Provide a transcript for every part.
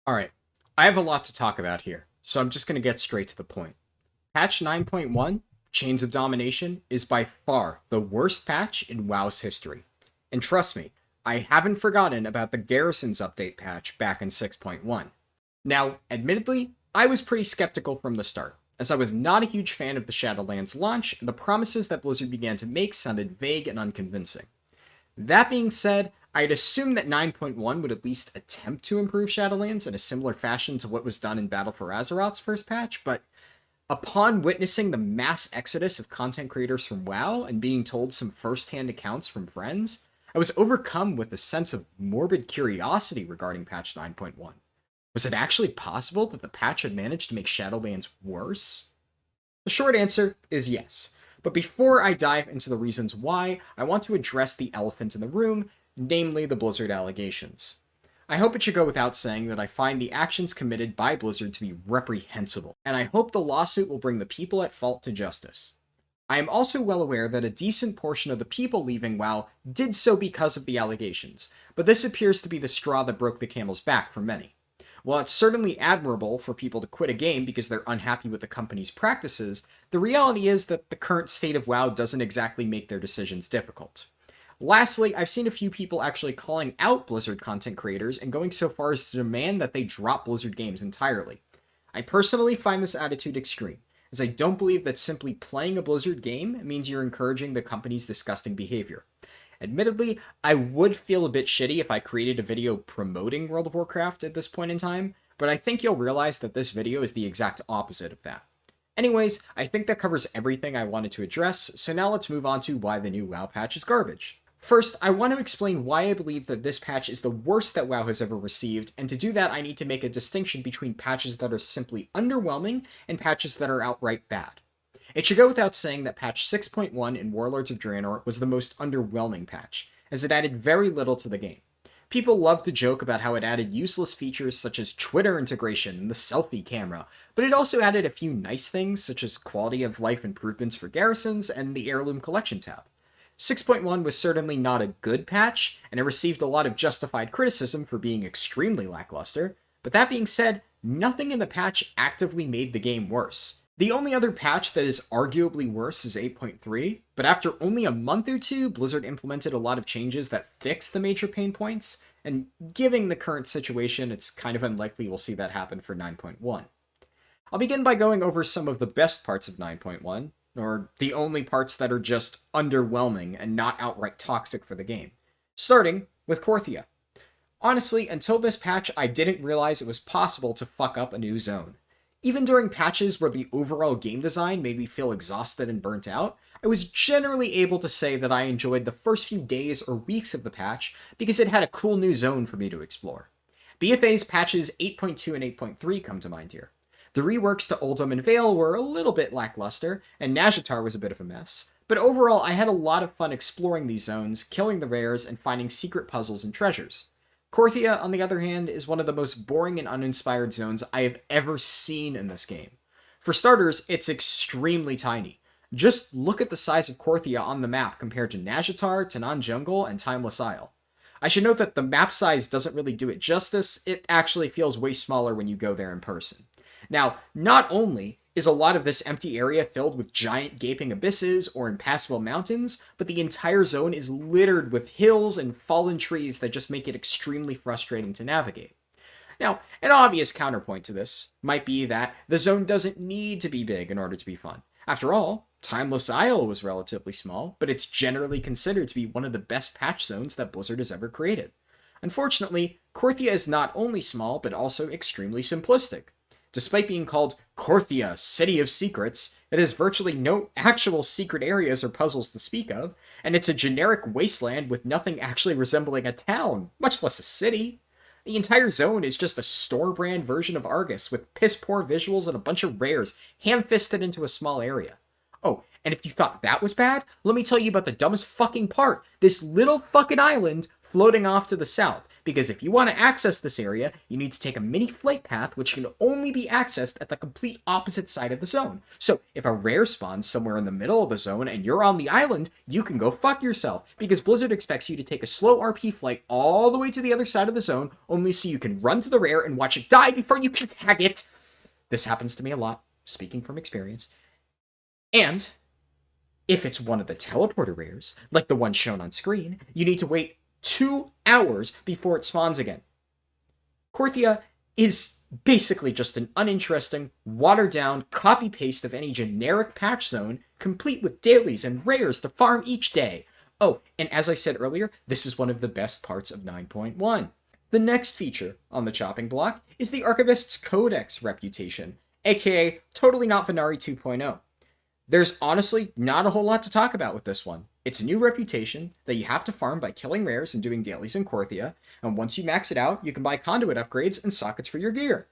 Alright, I have a lot to talk about here, so I'm just going to get straight to the point. Patch 9.1, Chains of Domination, is by far the worst patch in WoW's history. And trust me, I haven't forgotten about the Garrisons update patch back in 6.1. Now, admittedly, I was pretty skeptical from the start, as I was not a huge fan of the Shadowlands launch, and the promises that Blizzard began to make sounded vague and unconvincing. That being said, I'd assume that 9.1 would at least attempt to improve Shadowlands in a similar fashion to what was done in Battle for Azeroth's first patch, but upon witnessing the mass exodus of content creators from WoW and being told some first-hand accounts from friends, I was overcome with a sense of morbid curiosity regarding patch 9.1. Was it actually possible that the patch had managed to make Shadowlands worse? The short answer is yes, but before I dive into the reasons why, I want to address the elephant in the room, namely the Blizzard allegations. I hope it should go without saying that I find the actions committed by Blizzard to be reprehensible, and I hope the lawsuit will bring the people at fault to justice. I am also well aware that a decent portion of the people leaving WoW did so because of the allegations, but this appears to be the straw that broke the camel's back for many. While it's certainly admirable for people to quit a game because they're unhappy with the company's practices, the reality is that the current state of WoW doesn't exactly make their decisions difficult. Lastly, I've seen a few people actually calling out Blizzard content creators and going so far as to demand that they drop Blizzard games entirely. I personally find this attitude extreme, as I don't believe that simply playing a Blizzard game means you're encouraging the company's disgusting behavior. Admittedly, I would feel a bit shitty if I created a video promoting World of Warcraft at this point in time, but I think you'll realize that this video is the exact opposite of that. Anyways, I think that covers everything I wanted to address, so now let's move on to why the new WoW patch is garbage. First, I want to explain why I believe that this patch is the worst that WoW has ever received, and to do that I need to make a distinction between patches that are simply underwhelming and patches that are outright bad. It should go without saying that patch 6.1 in Warlords of Draenor was the most underwhelming patch, as it added very little to the game. People love to joke about how it added useless features such as Twitter integration and the selfie camera, but it also added a few nice things such as quality of life improvements for garrisons and the Heirloom Collection tab. 6.1 was certainly not a good patch, and it received a lot of justified criticism for being extremely lackluster, but that being said, nothing in the patch actively made the game worse. The only other patch that is arguably worse is 8.3, but after only a month or two, Blizzard implemented a lot of changes that fixed the major pain points, and given the current situation, it's kind of unlikely we'll see that happen for 9.1. I'll begin by going over some of the best parts of 9.1, or the only parts that are just underwhelming and not outright toxic for the game, starting with Korthia. Honestly, until this patch, I didn't realize it was possible to fuck up a new zone. Even during patches where the overall game design made me feel exhausted and burnt out, I was generally able to say that I enjoyed the first few days or weeks of the patch because it had a cool new zone for me to explore. BFA's patches 8.2 and 8.3 come to mind here. The reworks to Uldum and Vale were a little bit lackluster, and Nazjatar was a bit of a mess, but overall I had a lot of fun exploring these zones, killing the rares, and finding secret puzzles and treasures. Korthia, on the other hand, is one of the most boring and uninspired zones I have ever seen in this game. For starters, it's extremely tiny. Just look at the size of Korthia on the map compared to Nazjatar, Tanan Jungle, and Timeless Isle. I should note that the map size doesn't really do it justice, it actually feels way smaller when you go there in person. Now, not only is a lot of this empty area filled with giant gaping abysses or impassable mountains, but the entire zone is littered with hills and fallen trees that just make it extremely frustrating to navigate. Now, an obvious counterpoint to this might be that the zone doesn't need to be big in order to be fun. After all, Timeless Isle was relatively small, but it's generally considered to be one of the best patch zones that Blizzard has ever created. Unfortunately, Korthia is not only small, but also extremely simplistic. Despite being called Korthia, City of Secrets, it has virtually no actual secret areas or puzzles to speak of, and it's a generic wasteland with nothing actually resembling a town, much less a city. The entire zone is just a store-brand version of Argus, with piss-poor visuals and a bunch of rares ham-fisted into a small area. Oh, and if you thought that was bad, let me tell you about the dumbest fucking part. This little fucking island floating off to the south, because if you want to access this area, you need to take a mini flight path which can only be accessed at the complete opposite side of the zone. So if a rare spawns somewhere in the middle of the zone and you're on the island, you can go fuck yourself, because Blizzard expects you to take a slow RP flight all the way to the other side of the zone, only so you can run to the rare and watch it die before you can tag it. This happens to me a lot, speaking from experience. And if it's one of the teleporter rares, like the one shown on screen, you need to wait 2 hours before it spawns again. Korthia is basically just an uninteresting, watered-down copy-paste of any generic patch zone, complete with dailies and rares to farm each day. Oh, and as I said earlier, this is one of the best parts of 9.1. The next feature on the chopping block is the Archivist's Codex reputation, aka totally not Venari 2.0. There's honestly not a whole lot to talk about with this one. It's a new reputation that you have to farm by killing rares and doing dailies in Korthia, and once you max it out, you can buy conduit upgrades and sockets for your gear.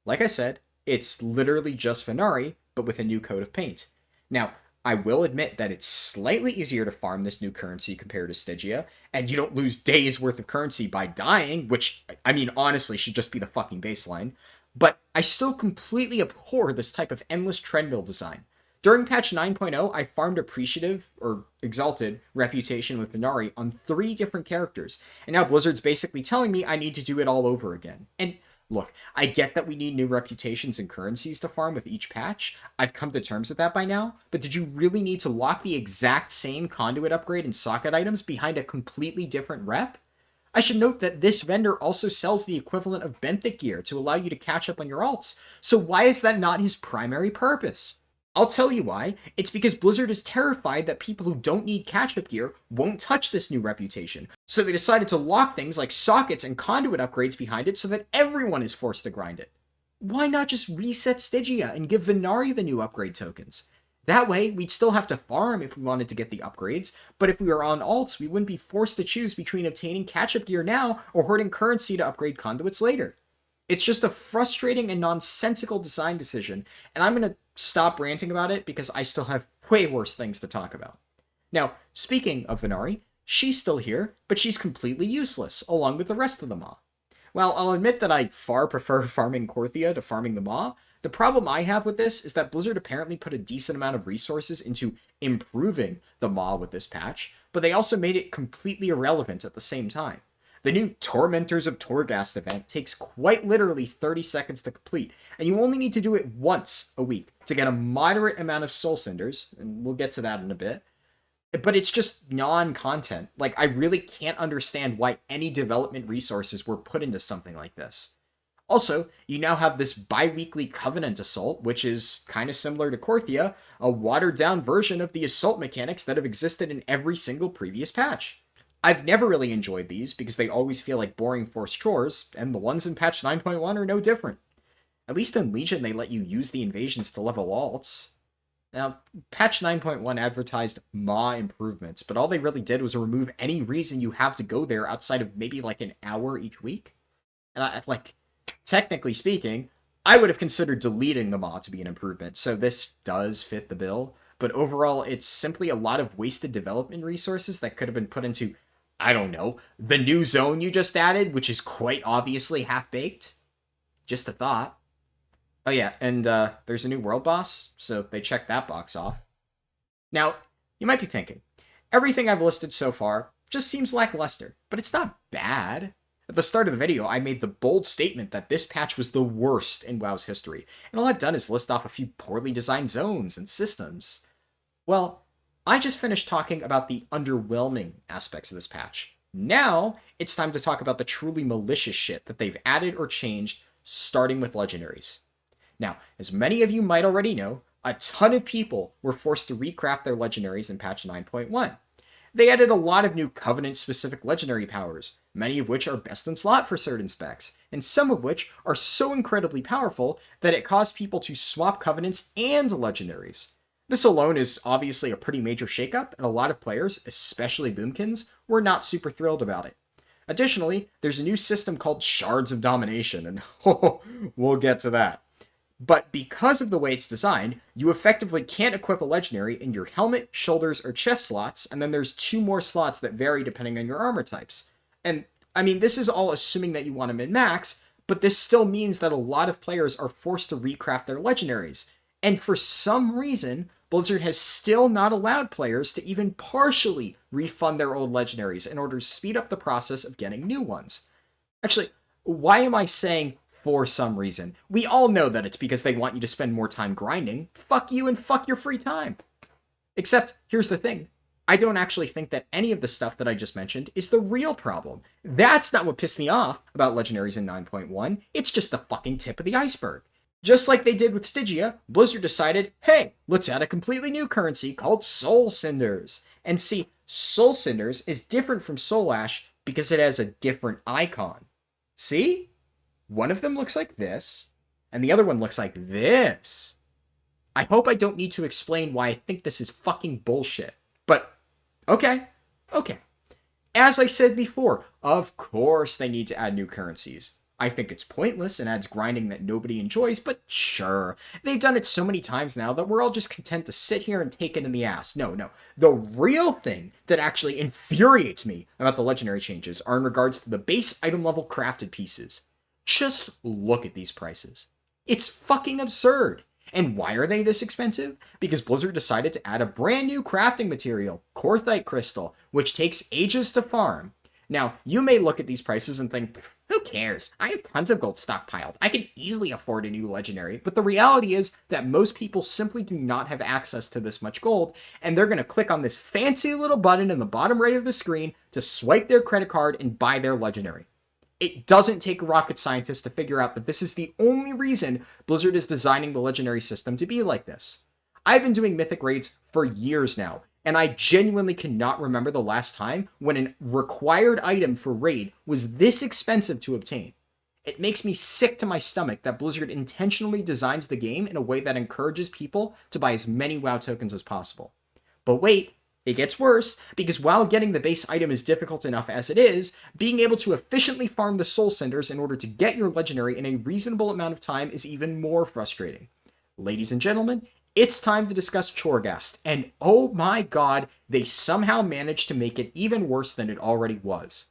Like I said, it's literally just Venari, but with a new coat of paint. Now, I will admit that it's slightly easier to farm this new currency compared to Stygia, and you don't lose days worth of currency by dying, which, I mean, honestly, should just be the fucking baseline. But I still completely abhor this type of endless treadmill design. During patch 9.0, I farmed Appreciative, or Exalted, reputation with Venari on 3 different characters, and now Blizzard's basically telling me I need to do it all over again. And look, I get that we need new reputations and currencies to farm with each patch. I've come to terms with that by now, but did you really need to lock the exact same conduit upgrade and socket items behind a completely different rep? I should note that this vendor also sells the equivalent of benthic gear to allow you to catch up on your alts, so why is that not his primary purpose? I'll tell you why. It's because Blizzard is terrified that people who don't need catch-up gear won't touch this new reputation, so they decided to lock things like sockets and conduit upgrades behind it so that everyone is forced to grind it. Why not just reset Stygia and give Venari the new upgrade tokens? That way, we'd still have to farm if we wanted to get the upgrades, but if we were on alts, we wouldn't be forced to choose between obtaining catch-up gear now or hoarding currency to upgrade conduits later. It's just a frustrating and nonsensical design decision, and I'm going to stop ranting about it because I still have way worse things to talk about. Now, speaking of Venari, she's still here, but she's completely useless, along with the rest of the Maw. While I'll admit that I far prefer farming Korthia to farming the Maw, the problem I have with this is that Blizzard apparently put a decent amount of resources into improving the Maw with this patch, but they also made it completely irrelevant at the same time. The new Tormentors of Torghast event takes quite literally 30 seconds to complete, and you only need to do it once a week to get a moderate amount of Soul Cinders, and we'll get to that in a bit. But it's just non-content. Like, I really can't understand why any development resources were put into something like this. Also, you now have this bi-weekly Covenant Assault, which is kind of similar to Korthia, a watered-down version of the assault mechanics that have existed in every single previous patch. I've never really enjoyed these because they always feel like boring forced chores, and the ones in patch 9.1 are no different. At least in Legion they let you use the invasions to level alts. Now, patch 9.1 advertised Maw improvements, but all they really did was remove any reason you have to go there outside of maybe like an hour each week. And technically speaking, I would have considered deleting the Maw to be an improvement, so this does fit the bill. But overall, it's simply a lot of wasted development resources that could have been put into, I don't know, the new zone you just added, which is quite obviously half-baked. Just a thought. Oh yeah, and there's a new world boss, so they checked that box off. Now, you might be thinking, everything I've listed so far just seems lackluster, but it's not bad. At the start of the video, I made the bold statement that this patch was the worst in WoW's history, and all I've done is list off a few poorly designed zones and systems. Well, I just finished talking about the underwhelming aspects of this patch. Now, it's time to talk about the truly malicious shit that they've added or changed, starting with Legendaries. Now, as many of you might already know, a ton of people were forced to recraft their Legendaries in patch 9.1. They added a lot of new Covenant-specific Legendary powers, many of which are best in slot for certain specs, and some of which are so incredibly powerful that it caused people to swap Covenants and Legendaries. This alone is obviously a pretty major shakeup, and a lot of players, especially Boomkins, were not super thrilled about it. Additionally, there's a new system called Shards of Domination, and we'll get to that. But because of the way it's designed, you effectively can't equip a legendary in your helmet, shoulders, or chest slots, and then there's 2 more slots that vary depending on your armor types. And I mean, this is all assuming that you want to min-max, but this still means that a lot of players are forced to recraft their legendaries. And for some reason, Blizzard has still not allowed players to even partially refund their old legendaries in order to speed up the process of getting new ones. Actually, why am I saying for some reason? We all know that it's because they want you to spend more time grinding. Fuck you and fuck your free time. Except, here's the thing. I don't actually think that any of the stuff that I just mentioned is the real problem. That's not what pissed me off about Legendaries in 9.1. It's just the fucking tip of the iceberg. Just like they did with Stygia, Blizzard decided, hey, let's add a completely new currency called Soul Cinders. And see, Soul Cinders is different from Soul Ash because it has a different icon. See? One of them looks like this, and the other one looks like this. I hope I don't need to explain why I think this is fucking bullshit. But, okay. As I said before, of course they need to add new currencies. I think it's pointless and adds grinding that nobody enjoys, but sure. They've done it so many times now that we're all just content to sit here and take it in the ass. No. The real thing that actually infuriates me about the legendary changes are in regards to the base item level crafted pieces. Just look at these prices. It's fucking absurd. And why are they this expensive? Because Blizzard decided to add a brand new crafting material, Korthite Crystal, which takes ages to farm. Now, you may look at these prices and think, who cares? I have tons of gold stockpiled. I can easily afford a new legendary. But the reality is that most people simply do not have access to this much gold, and they're going to click on this fancy little button in the bottom right of the screen to swipe their credit card and buy their legendary. It doesn't take a rocket scientist to figure out that this is the only reason Blizzard is designing the legendary system to be like this. I've been doing Mythic raids for years now, and I genuinely cannot remember the last time when a required item for raid was this expensive to obtain. It makes me sick to my stomach that Blizzard intentionally designs the game in a way that encourages people to buy as many WoW tokens as possible. But wait, it gets worse, because while getting the base item is difficult enough as it is, being able to efficiently farm the Soul Cinders in order to get your legendary in a reasonable amount of time is even more frustrating. Ladies and gentlemen, it's time to discuss Torghast, and oh my god, they somehow managed to make it even worse than it already was.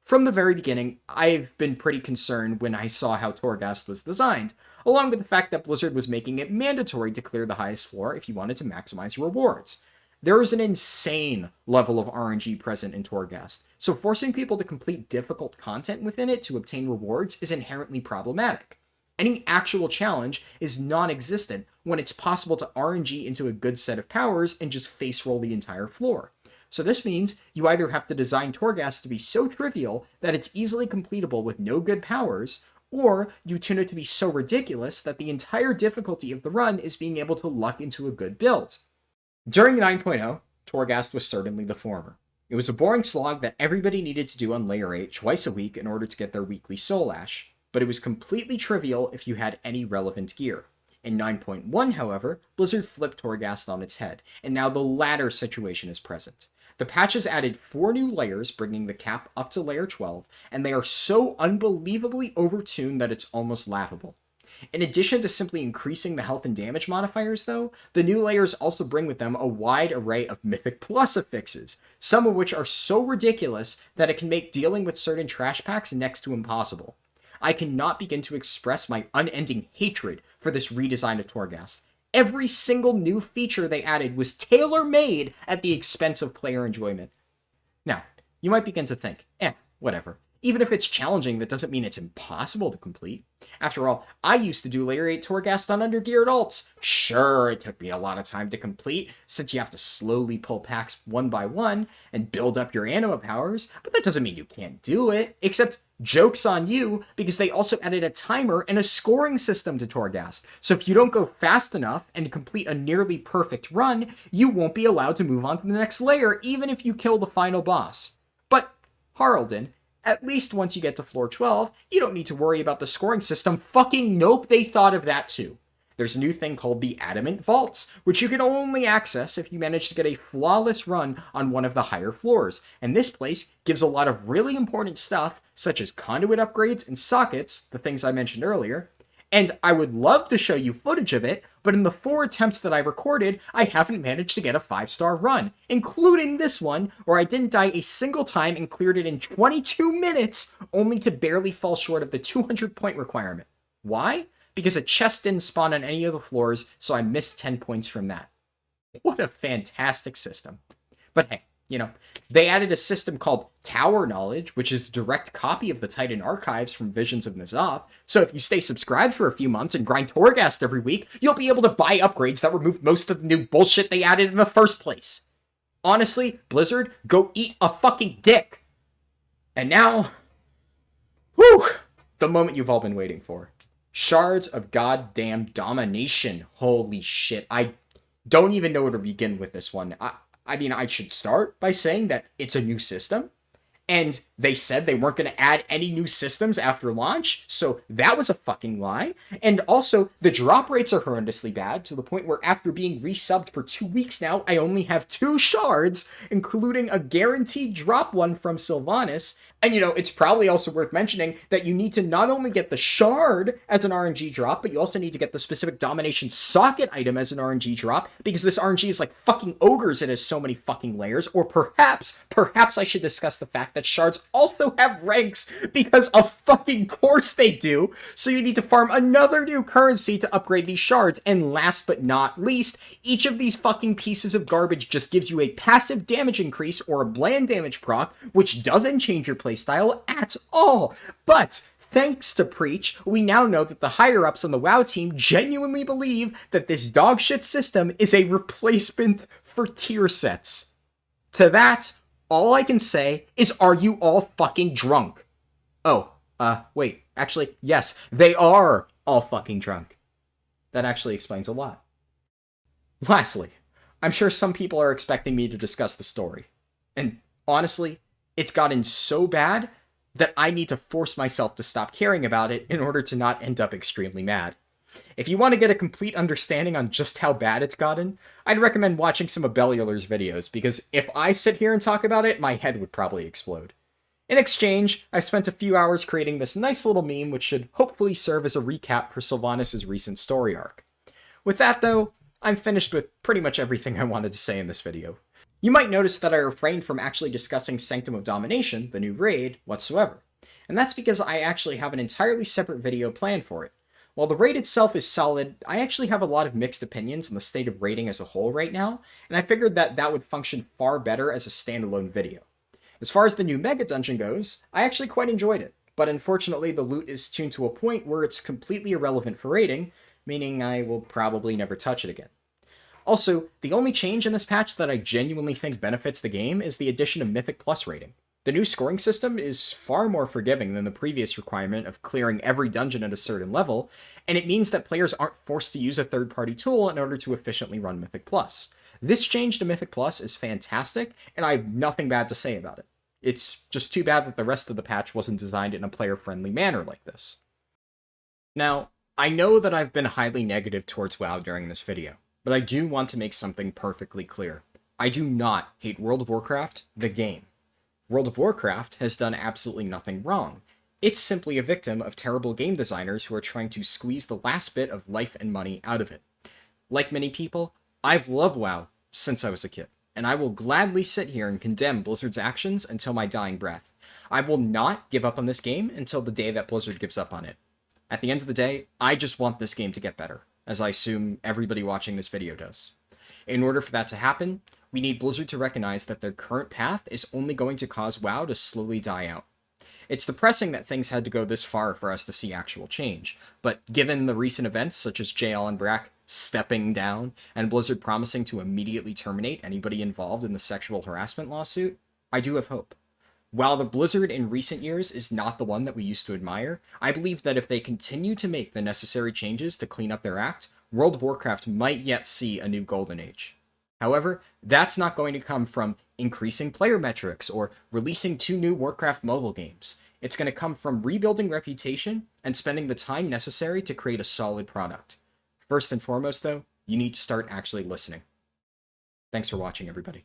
From the very beginning, I've been pretty concerned when I saw how Torghast was designed, along with the fact that Blizzard was making it mandatory to clear the highest floor if you wanted to maximize your rewards. There is an insane level of RNG present in Torghast, so forcing people to complete difficult content within it to obtain rewards is inherently problematic. Any actual challenge is non-existent when it's possible to RNG into a good set of powers and just face roll the entire floor. So this means you either have to design Torghast to be so trivial that it's easily completable with no good powers, or you tune it to be so ridiculous that the entire difficulty of the run is being able to luck into a good build. During 9.0, Torghast was certainly the former. It was a boring slog that everybody needed to do on Layer 8 twice a week in order to get their weekly Soul Ash, but it was completely trivial if you had any relevant gear. In 9.1, however, Blizzard flipped Torghast on its head, and now the latter situation is present. The patches added 4 new layers, bringing the cap up to Layer 12, and they are so unbelievably overtuned that it's almost laughable. In addition to simply increasing the health and damage modifiers, though, the new layers also bring with them a wide array of Mythic Plus affixes, some of which are so ridiculous that it can make dealing with certain trash packs next to impossible. I cannot begin to express my unending hatred for this redesign of Torghast. Every single new feature they added was tailor-made at the expense of player enjoyment. Now, you might begin to think, whatever. Even if it's challenging, that doesn't mean it's impossible to complete. After all, I used to do Layer 8 Torghast on undergeared alts. Sure, it took me a lot of time to complete, since you have to slowly pull packs one by one and build up your anima powers, but that doesn't mean you can't do it, except joke's on you, because they also added a timer and a scoring system to Torghast, so if you don't go fast enough and complete a nearly perfect run, you won't be allowed to move on to the next layer, even if you kill the final boss. But, Haraldin, at least once you get to floor 12, you don't need to worry about the scoring system. Fucking nope, they thought of that too. There's a new thing called the Adamant Vaults, which you can only access if you manage to get a flawless run on one of the higher floors, and this place gives a lot of really important stuff, such as conduit upgrades and sockets, the things I mentioned earlier, And I would love to show you footage of it, but in the 4 attempts that I recorded, I haven't managed to get a 5-star run, including this one, where I didn't die a single time and cleared it in 22 minutes, only to barely fall short of the 200-point requirement. Why? Because a chest didn't spawn on any of the floors, so I missed 10 points from that. What a fantastic system. But hey, you know, they added a system called Tower Knowledge, which is a direct copy of the Titan archives from Visions of N'Zoth. So if you stay subscribed for a few months and grind Torghast every week, you'll be able to buy upgrades that remove most of the new bullshit they added in the first place. Honestly, Blizzard, go eat a fucking dick. And now, whew, the moment you've all been waiting for. Shards of Goddamn Domination. Holy shit. I don't even know where to begin with this one. I mean, I should start by saying that it's a new system, and they said they weren't going to add any new systems after launch, so that was a fucking lie. And also, the drop rates are horrendously bad, to the point where after being resubbed for 2 weeks now, I only have 2 shards, including a guaranteed drop one from Sylvanas. And, you know, it's probably also worth mentioning that you need to not only get the shard as an RNG drop, but you also need to get the specific domination socket item as an RNG drop, because this RNG is like fucking ogres. It has so many fucking layers. Or perhaps I should discuss the fact that shards also have ranks, because of fucking course they do. So you need to farm another new currency to upgrade these shards. And last but not least, each of these fucking pieces of garbage just gives you a passive damage increase or a bland damage proc, which doesn't change your playstyle at all. But thanks to Preach, we now know that the higher-ups on the WoW team genuinely believe that this dogshit system is a replacement for tier sets. To that, all I can say is, are you all fucking drunk? Oh, wait, actually, yes, they are all fucking drunk. That actually explains a lot. Lastly, I'm sure some people are expecting me to discuss the story. And honestly, it's gotten so bad that I need to force myself to stop caring about it in order to not end up extremely mad. If you want to get a complete understanding on just how bad it's gotten, I'd recommend watching some of Bellular's videos, because if I sit here and talk about it, my head would probably explode. In exchange, I spent a few hours creating this nice little meme which should hopefully serve as a recap for Sylvanas' recent story arc. With that though, I'm finished with pretty much everything I wanted to say in this video. You might notice that I refrained from actually discussing Sanctum of Domination, the new raid, whatsoever. And that's because I actually have an entirely separate video planned for it. While the raid itself is solid, I actually have a lot of mixed opinions on the state of raiding as a whole right now, and I figured that that would function far better as a standalone video. As far as the new Mega Dungeon goes, I actually quite enjoyed it, but unfortunately the loot is tuned to a point where it's completely irrelevant for raiding, meaning I will probably never touch it again. Also, the only change in this patch that I genuinely think benefits the game is the addition of Mythic Plus rating. The new scoring system is far more forgiving than the previous requirement of clearing every dungeon at a certain level, and it means that players aren't forced to use a third-party tool in order to efficiently run Mythic Plus. This change to Mythic Plus is fantastic, and I have nothing bad to say about it. It's just too bad that the rest of the patch wasn't designed in a player-friendly manner like this. Now, I know that I've been highly negative towards WoW during this video, but I do want to make something perfectly clear. I do not hate World of Warcraft, the game. World of Warcraft has done absolutely nothing wrong. It's simply a victim of terrible game designers who are trying to squeeze the last bit of life and money out of it. Like many people, I've loved WoW since I was a kid, and I will gladly sit here and condemn Blizzard's actions until my dying breath. I will not give up on this game until the day that Blizzard gives up on it. At the end of the day, I just want this game to get better, as I assume everybody watching this video does. In order for that to happen, we need Blizzard to recognize that their current path is only going to cause WoW to slowly die out. It's depressing that things had to go this far for us to see actual change, but given the recent events such as JL and Brack stepping down, and Blizzard promising to immediately terminate anybody involved in the sexual harassment lawsuit, I do have hope. While the Blizzard in recent years is not the one that we used to admire, I believe that if they continue to make the necessary changes to clean up their act, World of Warcraft might yet see a new golden age. However, that's not going to come from increasing player metrics or releasing 2 new Warcraft mobile games. It's going to come from rebuilding reputation and spending the time necessary to create a solid product. First and foremost, though, you need to start actually listening. Thanks for watching, everybody.